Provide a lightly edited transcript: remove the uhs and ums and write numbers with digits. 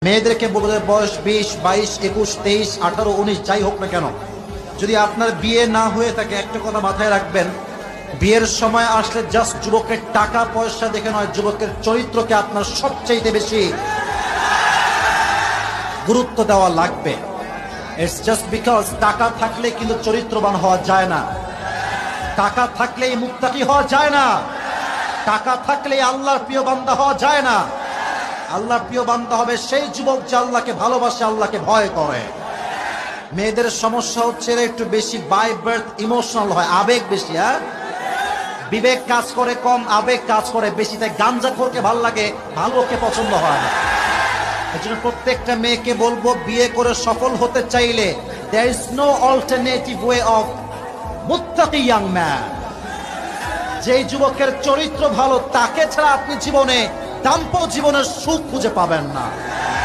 মেয়েদেরকে বলতে বয়স 20, 22, 21, 23, 18, 19 যাই হোক না কেন, যদি আপনার বিয়ে না হয়ে থাকে একটা কথা মাথায় রাখবেন, বিয়ের সময় আসলে জাস্ট যুবকের টাকা পয়সা দেখে নয়, যুবকের চরিত্রকে আপনার সবচেয়ে বেশি গুরুত্ব দেওয়া লাগবে। ইটস জাস্ট বিকজ টাকা থাকলে কিন্তু চরিত্রবান হওয়া যায় না, টাকা থাকলেই মুত্তাকি হওয়া যায় না, টাকা থাকলেই আল্লাহর প্রিয় বান্দা হওয়া যায় না। আল্লাহর প্রিয় বান্দা হবে সেই যুবক যে আল্লাহকে ভালোবাসে, আল্লাহকে ভয় করে। মেয়েদের সমস্যা হচ্ছে এরা একটু বেশি বাই বার্থ ইমোশনাল হয়, আবেগ বেশি। বিবেক কাজ করে কম, আবেগ কাজ করে বেশি, তাই গাঞ্জাখোরকে ভালো লাগে, ভালোকে পছন্দ হয় না। এই জন্য প্রত্যেকটা মেয়েকে বলবো, বিয়ে করে সফল হতে চাইলে there is no alternative way of মুত্তাকি ইয়াং ম্যান। যেই যুবকের চরিত্র ভালো তাকে ছাড়া আপনি জীবনে দাম্পত্য জীবনের সুখ খুঁজে পাবেন না।